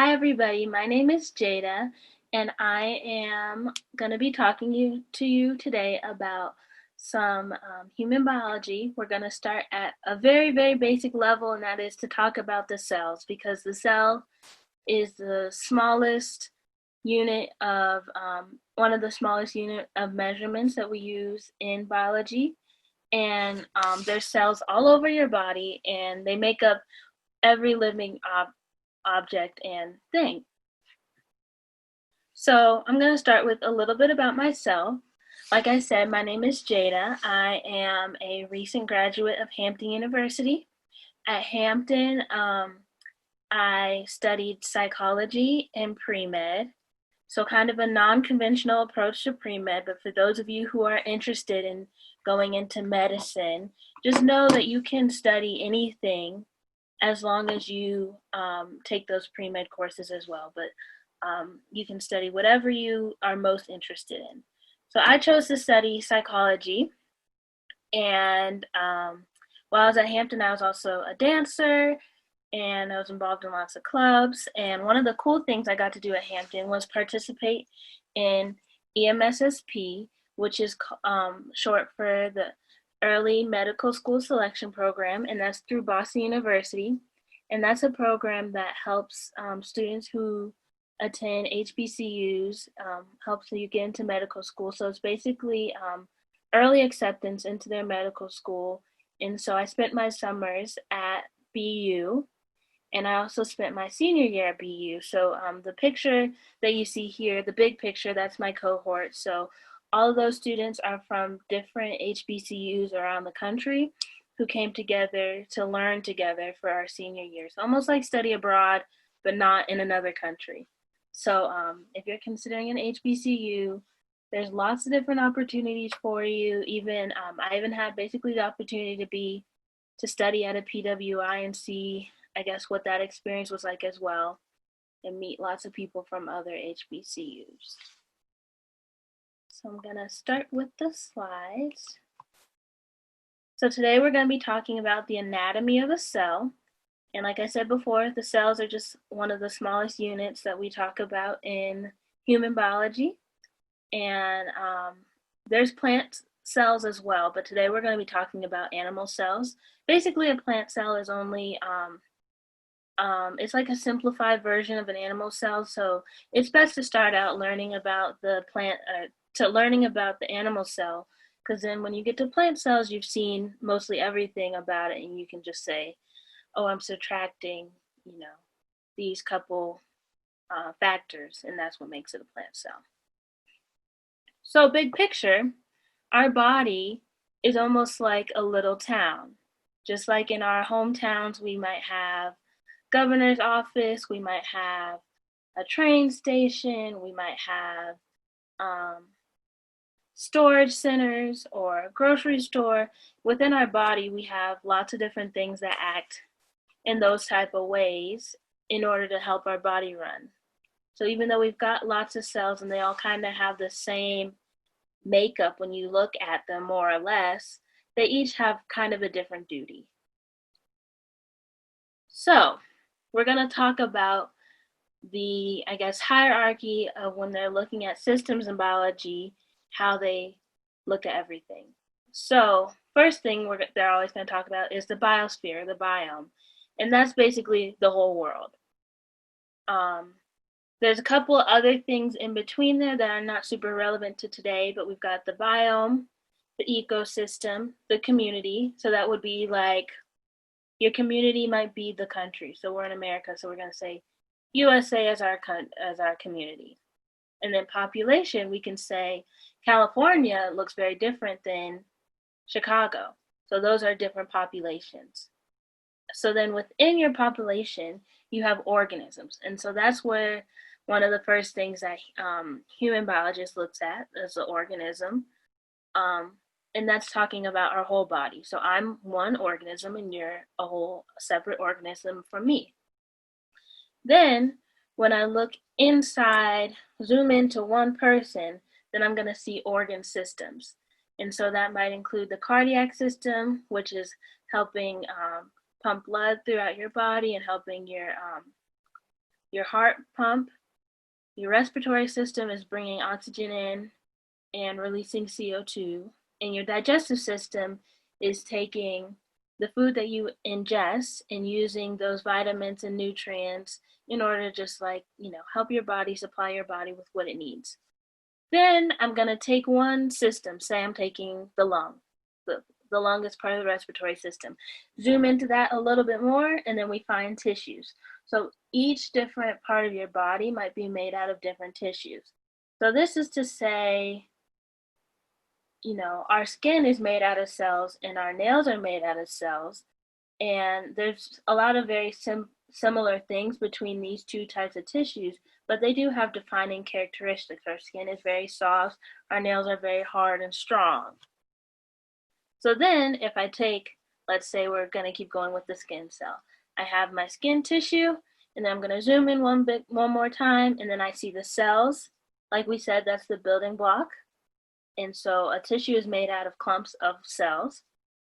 Hi everybody, my name is Jada and I am going to be talking to you today about some human biology. We're going to start at a very basic level, and that is to talk about the cells, because the cell is the smallest unit of one of the smallest unit of measurements that we use in biology. And there's cells all over your body, and they make up every living object and thing. So I'm going to start with a little bit about myself. Like I said, my name is Jada. I am a recent graduate of Hampton University. At Hampton, I studied psychology and pre-med. So kind of a non-conventional approach to pre-med, but for those of you who are interested in going into medicine, just know that you can study anything as long as you take those pre-med courses as well. But you can study whatever you are most interested in. So I chose to study psychology, and while I was at Hampton, I was also a dancer, and I was involved in lots of clubs. And one of the cool things I got to do at Hampton was participate in EMSSP, which is short for the Early Medical School Selection Program, and that's through Boston University. And that's a program that helps students who attend HBCUs, helps you get into medical school. So it's basically early acceptance into their medical school. And so I spent my summers at BU, and I also spent my senior year at BU. So the picture that you see here, the big picture, that's my cohort. So all of those students are from different HBCUs around the country who came together to learn together for our senior years. Almost like study abroad, but not in another country. So if you're considering an HBCU, there's lots of different opportunities for you. Even I even had basically the opportunity to study at a PWI and see, I guess, what that experience was like as well, and meet lots of people from other HBCUs. So I'm gonna start with the slides. So today we're gonna be talking about the anatomy of a cell. And like I said before, the cells are just one of the smallest units that we talk about in human biology. And there's plant cells as well, but today we're going to be talking about animal cells. Basically, a plant cell is only, it's like a simplified version of an animal cell. So it's best to start out learning about the plant, learning about the animal cell, because then when you get to plant cells, you've seen mostly everything about it, and you can just say, oh, I'm subtracting, these couple factors, and that's what makes it a plant cell. So big picture, our body is almost like a little town. Just like in our hometowns, we might have governor's office, we might have a train station, we might have storage centers or a grocery store. Within our body, we have lots of different things that act in those type of ways in order to help our body run. So even though we've got lots of cells and they all kind of have the same makeup when you look at them, more or less, they each have kind of a different duty. So we're going to talk about the, I guess, hierarchy of when they're looking at systems in biology, how they look at everything. So first thing they're always going to talk about is the biosphere, the biome, and that's basically the whole world. There's a couple of other things in between there that are not super relevant to today, but we've got the biome, the ecosystem, the community. So that would be like, your community might be the country. So we're in America, so we're going to say USA as our community. And then population, we can say California looks very different than Chicago. So those are different populations. So then within your population, you have organisms. And so that's where one of the first things that human biologist looks at is the organism. And that's talking about our whole body. So I'm one organism and you're a whole separate organism from me. Then when I look inside, zoom into one person, then I'm going to see organ systems. And so that might include the cardiac system, which is helping pump blood throughout your body and helping your your heart pump, your respiratory system is bringing oxygen in and releasing CO2, and your digestive system is taking the food that you ingest and using those vitamins and nutrients in order to just like, help your body supply your body with what it needs. Then I'm going to take one system, say I'm taking the lung, the lung is part of the respiratory system. Zoom into that a little bit more, and then we find tissues. So each different part of your body might be made out of different tissues. So this is to say, our skin is made out of cells and our nails are made out of cells. And there's a lot of very similar things between these two types of tissues, but they do have defining characteristics. Our skin is very soft, our nails are very hard and strong. So then if I take, let's say we're going to keep going with the skin cell. I have my skin tissue, and then I'm going to zoom in one more time, and then I see the cells. Like we said, that's the building block. And so a tissue is made out of clumps of cells.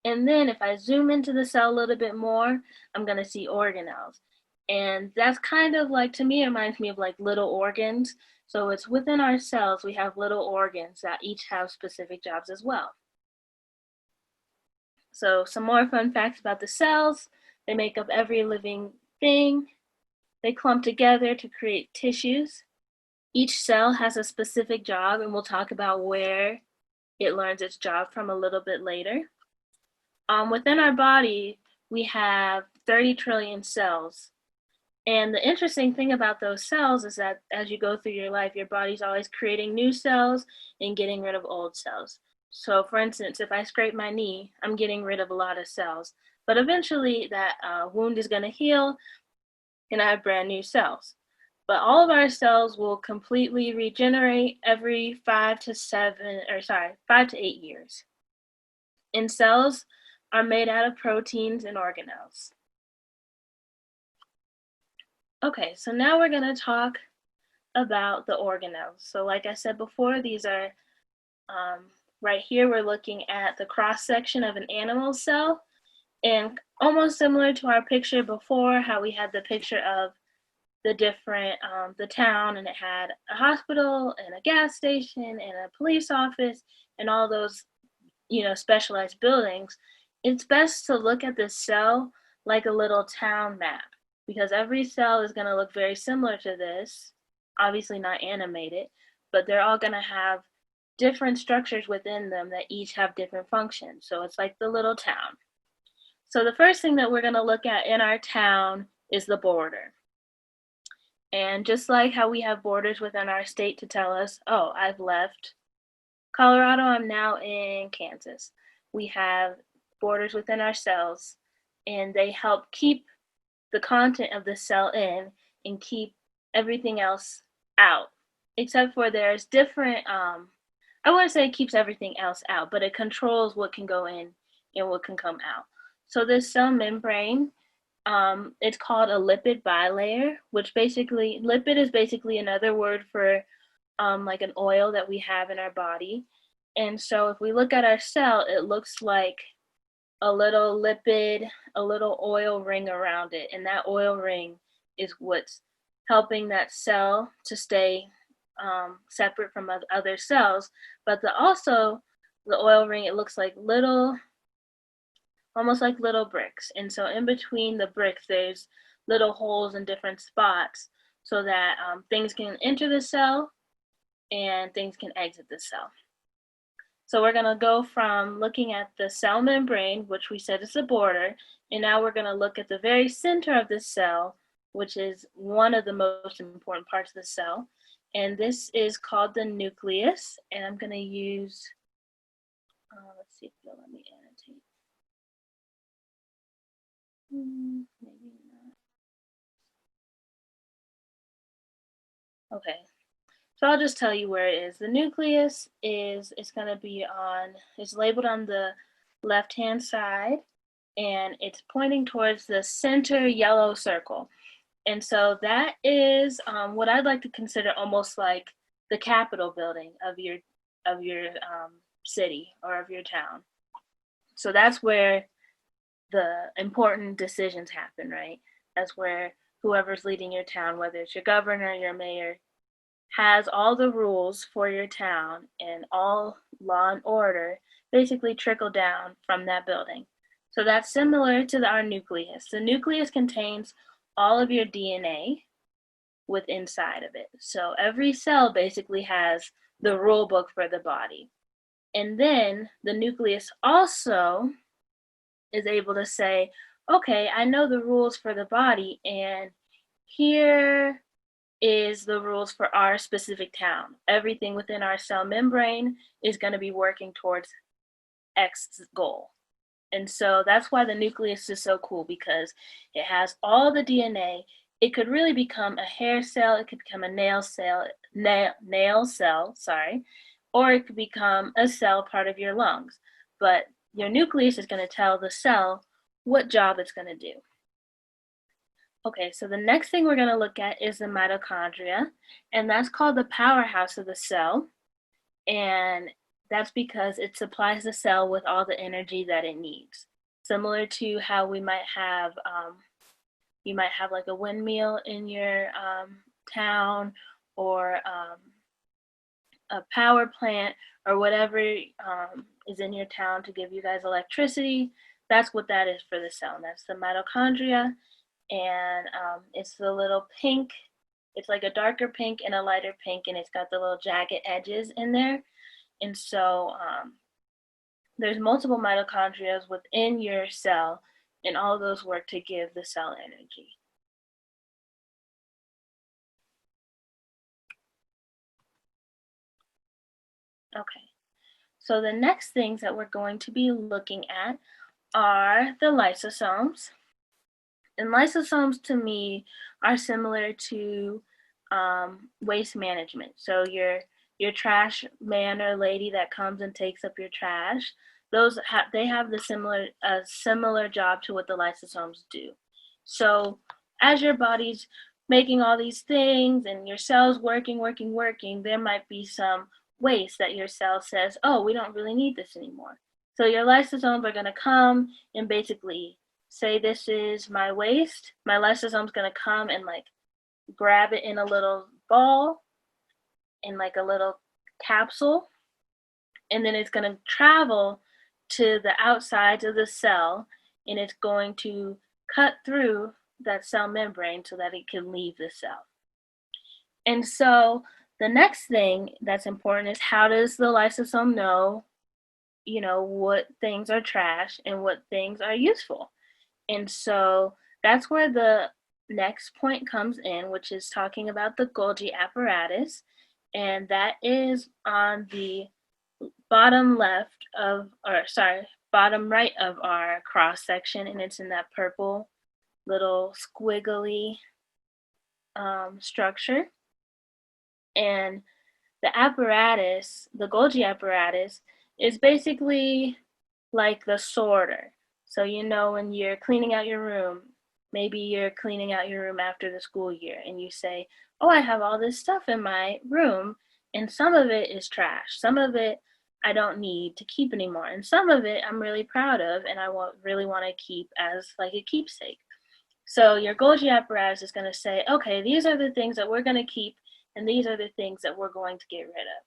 And then if I zoom into the cell a little bit more, I'm going to see organelles. And that's kind of like, to me, it reminds me of like little organs. So it's within our cells, we have little organs that each have specific jobs as well. So some more fun facts about the cells. They make up every living thing. They clump together to create tissues. Each cell has a specific job, and we'll talk about where it learns its job from a little bit later. Within our body, we have 30 trillion cells. And the interesting thing about those cells is that as you go through your life, your body's always creating new cells and getting rid of old cells. So for instance, if I scrape my knee, I'm getting rid of a lot of cells. But eventually that wound is going to heal and I have brand new cells. But all of our cells will completely regenerate every 5 to 8 years. And cells are made out of proteins and organelles. Okay, so now we're going to talk about the organelles. So like I said before, these are, right here we're looking at the cross-section of an animal cell, and almost similar to our picture before, how we had the picture of the different, the town, and it had a hospital and a gas station and a police office and all those, specialized buildings. It's best to look at the cell like a little town map, because every cell is going to look very similar to this, obviously not animated, but they're all going to have different structures within them that each have different functions. So it's like the little town. So the first thing that we're going to look at in our town is the border. And just like how we have borders within our state to tell us, oh, I've left Colorado, I'm now in Kansas. We have borders within our cells, and they help keep the content of the cell in and keep everything else out. Except for there's different, I wouldn't say it keeps everything else out, but it controls what can go in and what can come out. So this cell membrane, it's called a lipid bilayer, which basically, lipid is basically another word for like an oil that we have in our body. And so if we look at our cell, it looks like a little lipid, a little oil ring around it. And that oil ring is what's helping that cell to stay separate from other cells. But also the oil ring, it looks like almost like little bricks. And so in between the bricks, there's little holes in different spots so that things can enter the cell and things can exit the cell. So we're going to go from looking at the cell membrane, which we said is the border, and now we're going to look at the very center of the cell, which is one of the most important parts of the cell. And this is called the nucleus. And I'm going to use, let's see if it'll let me annotate. Maybe not. Okay. So I'll just tell you where it is. The nucleus is, it's going to be on, it's labeled on the left-hand side, and it's pointing towards the center yellow circle. And so that is what I'd like to consider almost like the Capitol building of your city or of your town. So that's where the important decisions happen, right? That's where whoever's leading your town, whether it's your governor, your mayor, has all the rules for your town, and all law and order basically trickle down from that building. So that's similar to our nucleus. The nucleus contains all of your DNA with inside of it. So every cell basically has the rule book for the body. And then the nucleus also is able to say, okay, I know the rules for the body, and here is the rules for our specific town. Everything within our cell membrane is going to be working towards X goal. And so that's why the nucleus is so cool, because it has all the DNA. It could really become a hair cell, it could become a nail cell, or it could become a cell part of your lungs. But your nucleus is going to tell the cell what job it's going to do. Okay, so the next thing we're going to look at is the mitochondria, and that's called the powerhouse of the cell. And that's because it supplies the cell with all the energy that it needs. Similar to how we might have, you might have like a windmill in your town, or a power plant, or whatever is in your town to give you guys electricity. That's what that is for the cell, and that's the mitochondria. And it's the little pink, it's like a darker pink and a lighter pink, and it's got the little jagged edges in there. And so there's multiple mitochondria within your cell, and all of those work to give the cell energy. Okay, so the next things that we're going to be looking at are the lysosomes. And lysosomes to me are similar to waste management. So your trash man or lady that comes and takes up your trash, they have the similar job to what the lysosomes do. So as your body's making all these things and your cells working, there might be some waste that your cell says, oh, we don't really need this anymore. So your lysosomes are going to come and basically say, this is my waste. My lysosome's going to come and like grab it in a little ball, in like a little capsule, and then it's going to travel to the outsides of the cell, and it's going to cut through that cell membrane so that it can leave the cell. And so the next thing that's important is, how does the lysosome know, what things are trash and what things are useful? And so that's where the next point comes in, which is talking about the Golgi apparatus. And that is on the bottom right of our cross section, and it's in that purple little squiggly structure. And the apparatus, the Golgi apparatus, is basically like the sorter. So when you're cleaning out your room, maybe you're cleaning out your room after the school year, and you say, oh, I have all this stuff in my room, and some of it is trash. Some of it I don't need to keep anymore, and some of it I'm really proud of and I really want to keep as like a keepsake. So your Golgi apparatus is going to say, okay, these are the things that we're going to keep, and these are the things that we're going to get rid of.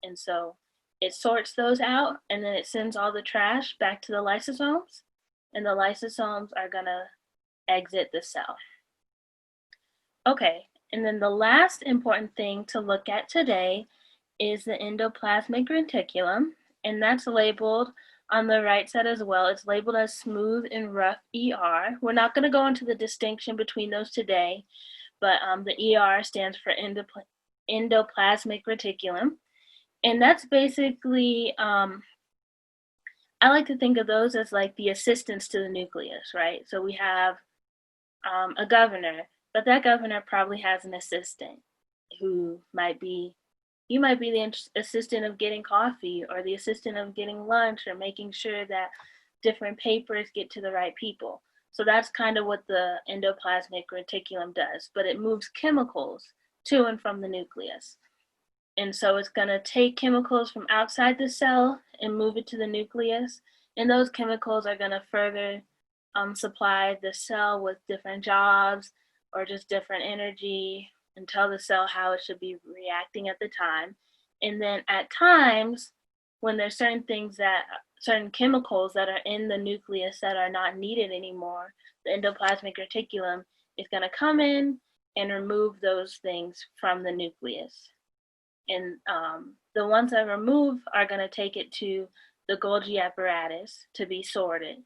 And so it sorts those out, and then it sends all the trash back to the lysosomes, and the lysosomes are going to exit the cell. Okay, and then the last important thing to look at today is the endoplasmic reticulum, and that's labeled on the right side as well. It's labeled as smooth and rough ER. We're not going to go into the distinction between those today, but the ER stands for endoplasmic reticulum. And that's basically, I like to think of those as like the assistants to the nucleus, right? So we have a governor, but that governor probably has an assistant who you might be the assistant of getting coffee, or the assistant of getting lunch, or making sure that different papers get to the right people. So that's kind of what the endoplasmic reticulum does, but it moves chemicals to and from the nucleus. And so it's going to take chemicals from outside the cell and move it to the nucleus. And those chemicals are going to further supply the cell with different jobs, or just different energy and tell the cell how it should be reacting at the time. And then at times, when there's certain chemicals that are in the nucleus that are not needed anymore, the endoplasmic reticulum is going to come in and remove those things from the nucleus. And the ones that remove are going to take it to the Golgi apparatus to be sorted.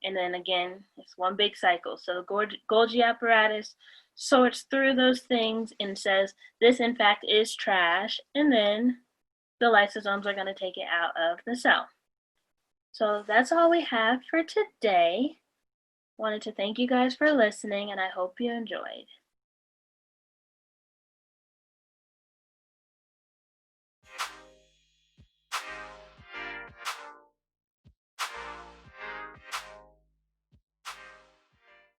And then again, it's one big cycle. So the Golgi apparatus sorts through those things and says, this in fact is trash. And then the lysosomes are going to take it out of the cell. So that's all we have for today. Wanted to thank you guys for listening, and I hope you enjoyed.